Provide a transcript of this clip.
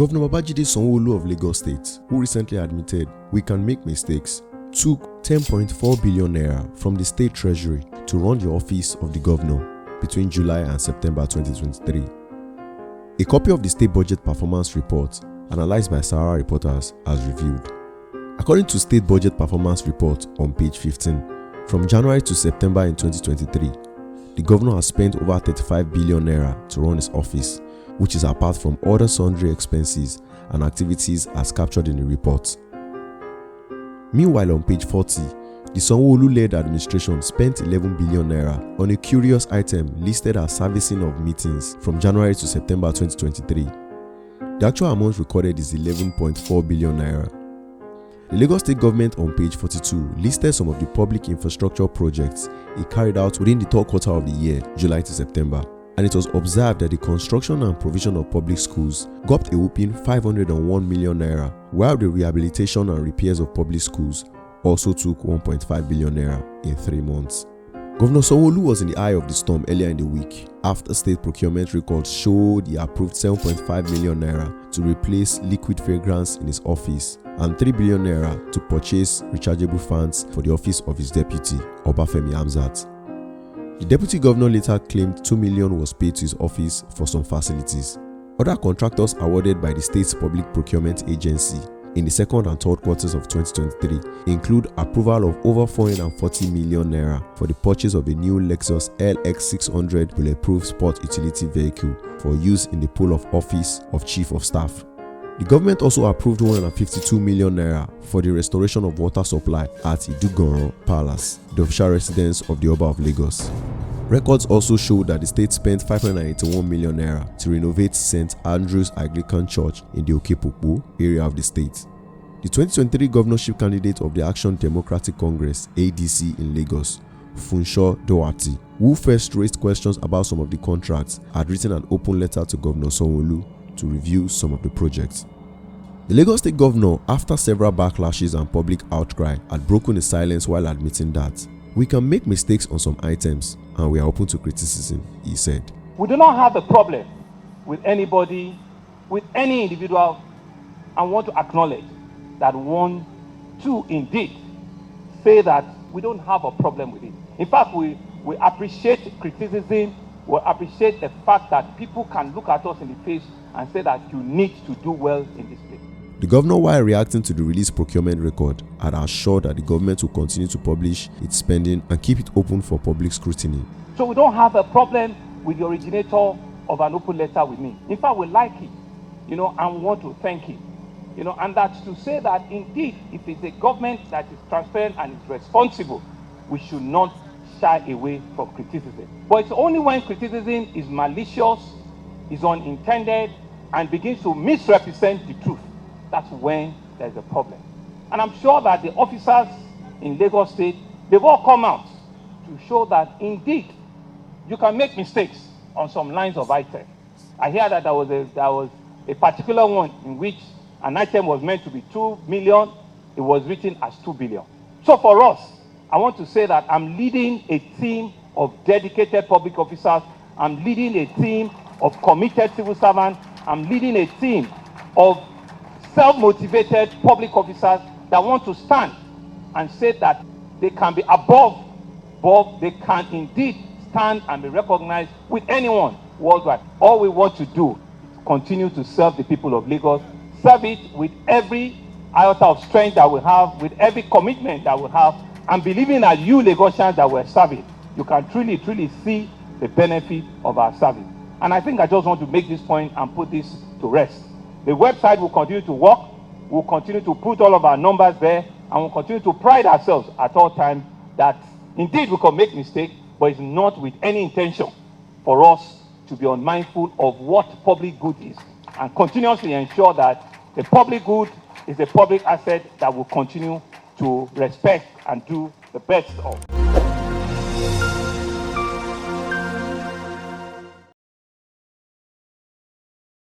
Governor Babajide Sanwo-Olu of Lagos State, who recently admitted we can make mistakes, took 10.4 billion naira from the state treasury to run the office of the governor between July and September 2023. A copy of the state budget performance report, analyzed by Sahara reporters, as reviewed. According to State Budget Performance Report on page 15, from January to September in 2023, the governor has spent over 35 billion naira to run his office, which is apart from other sundry expenses and activities as captured in the report. Meanwhile, on page 40, the Sanwo-Olu-led administration spent 11 billion naira on a curious item listed as servicing of meetings from January to September 2023. The actual amount recorded is 11.4 billion naira. The Lagos State government on page 42 listed some of the public infrastructure projects it carried out within the third quarter of the year, July to September, and it was observed that the construction and provision of public schools got a whopping 501 million naira, while the rehabilitation and repairs of public schools also took 1.5 billion naira in 3 months. Governor Sanwo-Olu was in the eye of the storm earlier in the week after state procurement records showed he approved 7.5 million naira to replace liquid fragrance in his office and 3 billion naira to purchase rechargeable fans for the office of his deputy, Obafemi Hamzat. The deputy governor later claimed 2 million was paid to his office for some facilities. Other contractors awarded by the state's public procurement agency in the second and third quarters of 2023 include approval of over 440 million naira for the purchase of a new Lexus LX600 bulletproof sport utility vehicle for use in the pool of office of Chief of Staff. The government also approved 152 million naira for the restoration of water supply at Iduganran Palace, the official residence of the Oba of Lagos. Records also show that the state spent 581 million naira to renovate St. Andrew's Anglican Church in the Okepokpo area of the state. The 2023 governorship candidate of the Action Democratic Congress (ADC) in Lagos, Funsho Doherty, who first raised questions about some of the contracts, had written an open letter to Governor Sanwo-Olu to review some of the projects. The Lagos State governor, after several backlashes and public outcry, had broken the silence while admitting that we can make mistakes on some items and we are open to criticism, he said. We do not have a problem with anybody, with any individual, and want to acknowledge that one, two, indeed, say that we don't have a problem with it. In fact, we appreciate criticism, we appreciate the fact that people can look at us in the face and say that you need to do well in this place. The governor, while reacting to the released procurement record, had assured that the government will continue to publish its spending and keep it open for public scrutiny. So we don't have a problem with the originator of an open letter with me. In fact, we like it, and want to thank him. And that's to say that indeed, if it's a government that is transparent and is responsible, we should not shy away from criticism. But it's only when criticism is malicious, is unintended, and begins to misrepresent the truth, that's when there's a problem. And I'm sure that the officers in Lagos State, they've all come out to show that indeed you can make mistakes on some lines of items. I hear that there was a particular one in which an item was meant to be 2 million, it was written as 2 billion. So for us, I want to say that I'm leading a team of dedicated public officers, I'm leading a team of committed civil servants, I'm leading a team of self-motivated public officers that want to stand and say that they can be above, but they can indeed stand and be recognized with anyone worldwide. All we want to do is continue to serve the people of Lagos, serve it with every iota of strength that we have, with every commitment that we have, and believing that you Lagosians that we're serving, you can truly, truly see the benefit of our service. And I think I just want to make this point and put this to rest. The website will continue to work, we'll continue to put all of our numbers there, and we'll continue to pride ourselves at all times that indeed we can make mistakes, but it's not with any intention for us to be unmindful of what public good is, and continuously ensure that the public good is a public asset that will continue to respect and do the best of.